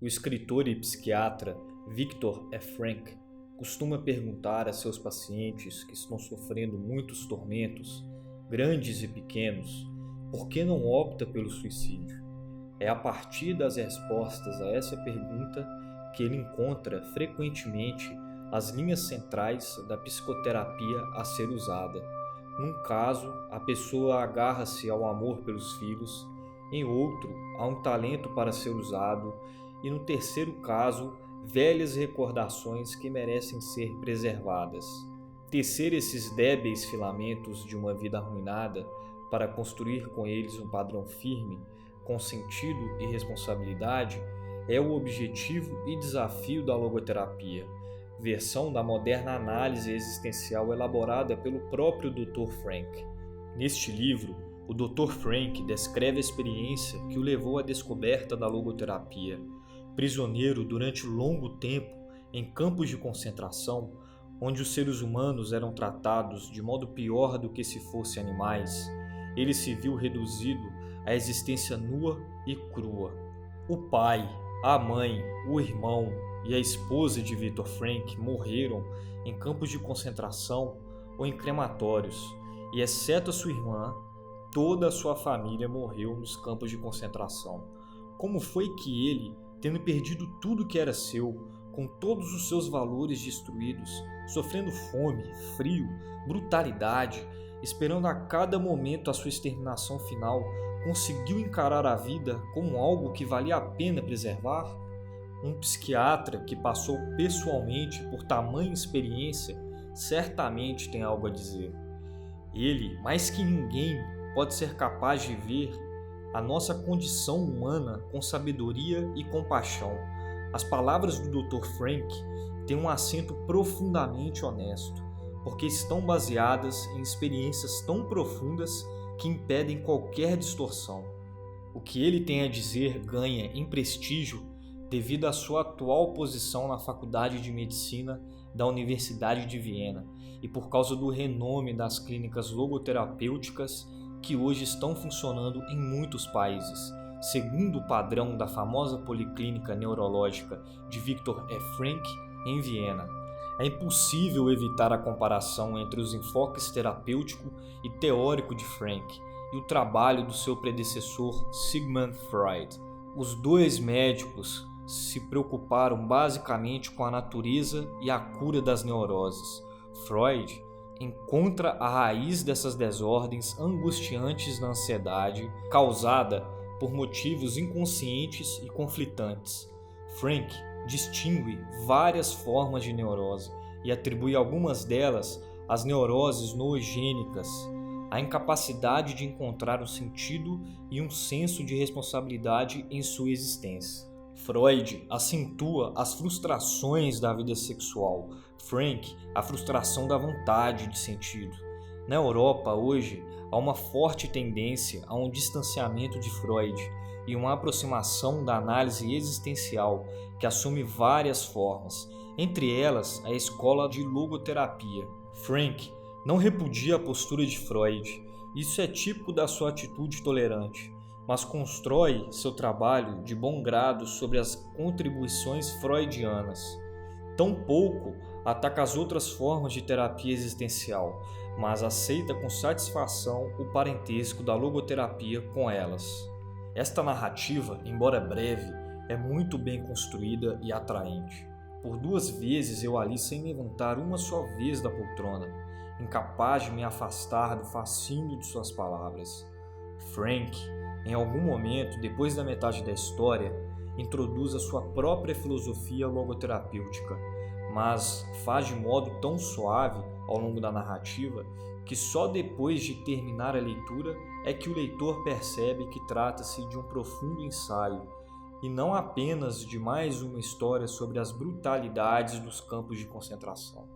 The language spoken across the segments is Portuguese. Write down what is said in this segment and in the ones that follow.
O escritor e psiquiatra Viktor Frankl costuma perguntar a seus pacientes que estão sofrendo muitos tormentos, grandes e pequenos, por que não opta pelo suicídio? É a partir das respostas a essa pergunta que ele encontra frequentemente as linhas centrais da psicoterapia a ser usada. Num caso, a pessoa agarra-se ao amor pelos filhos, em outro, a um talento para ser usado, e no terceiro caso, velhas recordações que merecem ser preservadas. Tecer esses débeis filamentos de uma vida arruinada para construir com eles um padrão firme, com sentido e responsabilidade, é o objetivo e desafio da logoterapia, versão da moderna análise existencial elaborada pelo próprio Dr. Frankl. Neste livro, o Dr. Frankl descreve a experiência que o levou à descoberta da logoterapia. Prisioneiro durante longo tempo em campos de concentração, onde os seres humanos eram tratados de modo pior do que se fossem animais, ele se viu reduzido à existência nua e crua. O pai, a mãe, o irmão e a esposa de Viktor Frankl morreram em campos de concentração ou em crematórios, e exceto a sua irmã, toda a sua família morreu nos campos de concentração. Como foi que ele, tendo perdido tudo que era seu, com todos os seus valores destruídos, sofrendo fome, frio, brutalidade, esperando a cada momento a sua exterminação final, conseguiu encarar a vida como algo que valia a pena preservar? Um psiquiatra que passou pessoalmente por tamanha experiência certamente tem algo a dizer. Ele, mais que ninguém, pode ser capaz de ver a nossa condição humana com sabedoria e compaixão. As palavras do Dr. Frankl têm um acento profundamente honesto, porque estão baseadas em experiências tão profundas que impedem qualquer distorção. O que ele tem a dizer ganha em prestígio devido à sua atual posição na Faculdade de Medicina da Universidade de Viena e por causa do renome das clínicas logoterapêuticas que hoje estão funcionando em muitos países, segundo o padrão da famosa Policlínica Neurológica de Viktor Frankl em Viena. É impossível evitar a comparação entre os enfoques terapêutico e teórico de Frankl e o trabalho do seu predecessor Sigmund Freud. Os dois médicos se preocuparam basicamente com a natureza e a cura das neuroses. Freud encontra a raiz dessas desordens angustiantes na ansiedade causada por motivos inconscientes e conflitantes. Frankl distingue várias formas de neurose e atribui algumas delas às neuroses noogênicas, a incapacidade de encontrar um sentido e um senso de responsabilidade em sua existência. Freud acentua as frustrações da vida sexual, Frankl a frustração da vontade de sentido. Na Europa, hoje, há uma forte tendência a um distanciamento de Freud e uma aproximação da análise existencial que assume várias formas, entre elas a escola de logoterapia. Frankl não repudia a postura de Freud, isso é típico da sua atitude tolerante, mas constrói seu trabalho de bom grado sobre as contribuições freudianas. Tampouco ataca as outras formas de terapia existencial, mas aceita com satisfação o parentesco da logoterapia com elas. Esta narrativa, embora breve, é muito bem construída e atraente. Por 2 vezes eu ali sem levantar uma só vez da poltrona, incapaz de me afastar do fascínio de suas palavras. Frankl, em algum momento, depois da metade da história, introduz a sua própria filosofia logoterapêutica, mas faz de modo tão suave ao longo da narrativa que só depois de terminar a leitura é que o leitor percebe que trata-se de um profundo ensaio e não apenas de mais uma história sobre as brutalidades dos campos de concentração.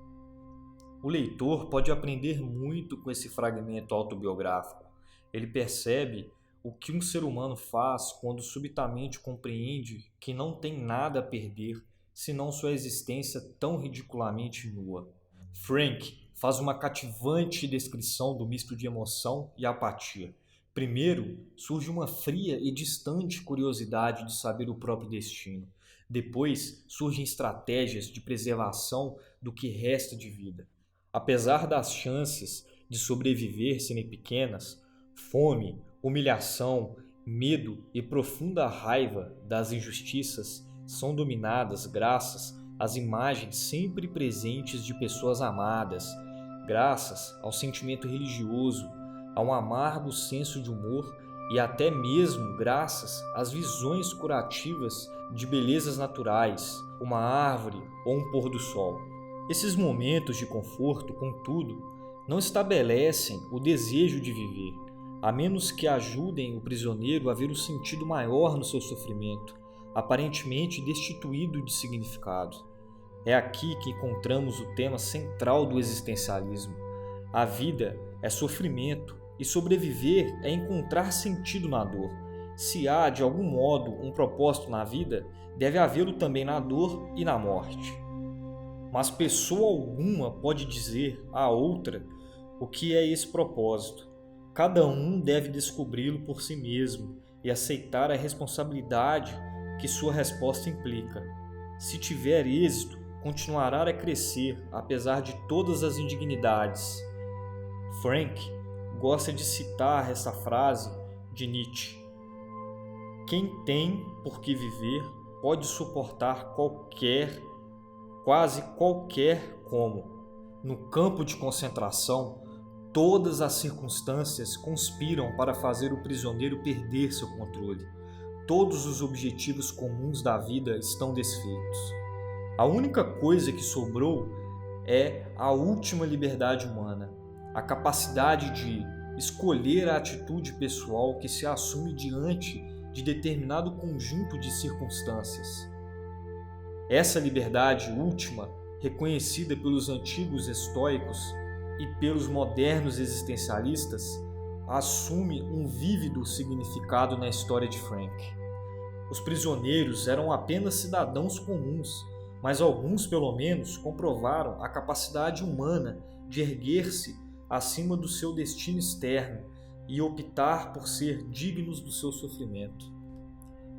O leitor pode aprender muito com esse fragmento autobiográfico. Ele percebe o que um ser humano faz quando subitamente compreende que não tem nada a perder senão sua existência tão ridiculamente nua. Frankl faz uma cativante descrição do misto de emoção e apatia, Primeiro, surge uma fria e distante curiosidade de saber o próprio destino. Depois, surgem estratégias de preservação do que resta de vida. Apesar das chances de sobreviver serem pequenas, fome, humilhação, medo e profunda raiva das injustiças são dominadas graças às imagens sempre presentes de pessoas amadas, graças ao sentimento religioso, a um amargo senso de humor e até mesmo graças às visões curativas de belezas naturais, uma árvore ou um pôr do sol. Esses momentos de conforto, contudo, não estabelecem o desejo de viver, a menos que ajudem o prisioneiro a ver o sentido maior no seu sofrimento, aparentemente destituído de significado. É aqui que encontramos o tema central do existencialismo. A vida é sofrimento e sobreviver é encontrar sentido na dor. Se há, de algum modo, um propósito na vida, deve havê-lo também na dor e na morte. Mas pessoa alguma pode dizer à outra o que é esse propósito. Cada um deve descobri-lo por si mesmo e aceitar a responsabilidade que sua resposta implica. Se tiver êxito, continuará a crescer apesar de todas as indignidades. Frank gosta de citar essa frase de Nietzsche: quem tem por que viver pode suportar quase qualquer como. No campo de concentração, todas as circunstâncias conspiram para fazer o prisioneiro perder seu controle. Todos os objetivos comuns da vida estão desfeitos. A única coisa que sobrou é a última liberdade humana, a capacidade de escolher a atitude pessoal que se assume diante de determinado conjunto de circunstâncias. Essa liberdade última, reconhecida pelos antigos estoicos e pelos modernos existencialistas, assume um vívido significado na história de Frank. Os prisioneiros eram apenas cidadãos comuns, mas alguns, pelo menos, comprovaram a capacidade humana de erguer-se acima do seu destino externo e optar por ser dignos do seu sofrimento.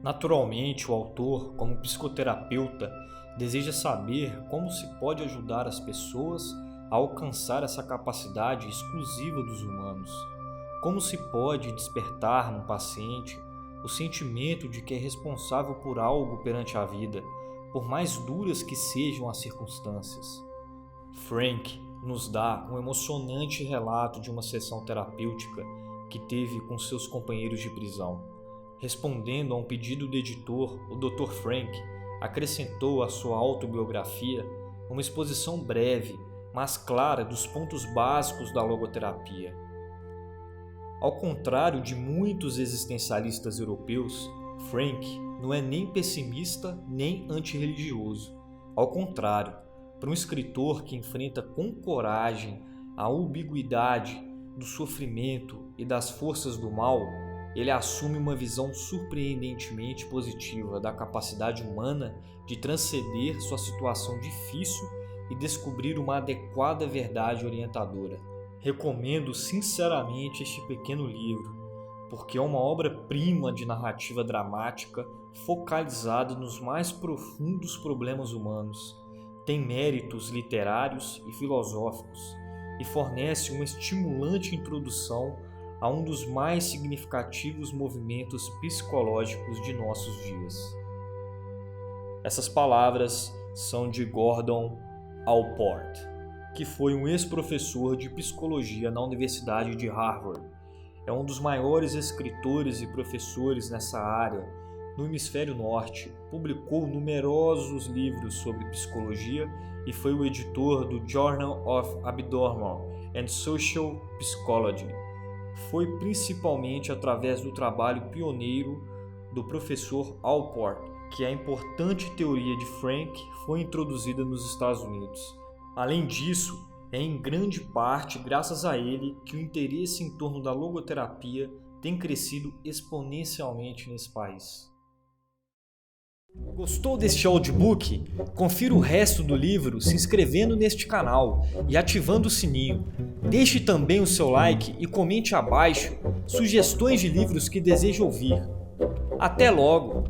Naturalmente, o autor, como psicoterapeuta, deseja saber como se pode ajudar as pessoas a alcançar essa capacidade exclusiva dos humanos. Como se pode despertar num paciente o sentimento de que é responsável por algo perante a vida, por mais duras que sejam as circunstâncias. Frank nos dá um emocionante relato de uma sessão terapêutica que teve com seus companheiros de prisão. Respondendo a um pedido do editor, o Dr. Frank acrescentou à sua autobiografia uma exposição breve, mas clara dos pontos básicos da logoterapia. Ao contrário de muitos existencialistas europeus, Frank não é nem pessimista nem antirreligioso. Ao contrário, para um escritor que enfrenta com coragem a ambiguidade do sofrimento e das forças do mal, ele assume uma visão surpreendentemente positiva da capacidade humana de transcender sua situação difícil e descobrir uma adequada verdade orientadora. Recomendo sinceramente este pequeno livro, porque é uma obra-prima de narrativa dramática focalizada nos mais profundos problemas humanos, tem méritos literários e filosóficos e fornece uma estimulante introdução a um dos mais significativos movimentos psicológicos de nossos dias. Essas palavras são de Gordon Allport, que foi um ex-professor de psicologia na Universidade de Harvard. É um dos maiores escritores e professores nessa área no Hemisfério Norte, publicou numerosos livros sobre psicologia e foi o editor do Journal of Abnormal and Social Psychology. Foi principalmente através do trabalho pioneiro do professor Allport que a importante teoria de Frank foi introduzida nos Estados Unidos. Além disso, é em grande parte graças a ele que o interesse em torno da logoterapia tem crescido exponencialmente nesse país. Gostou deste audiobook? Confira o resto do livro se inscrevendo neste canal e ativando o sininho. Deixe também o seu like e comente abaixo sugestões de livros que deseja ouvir. Até logo!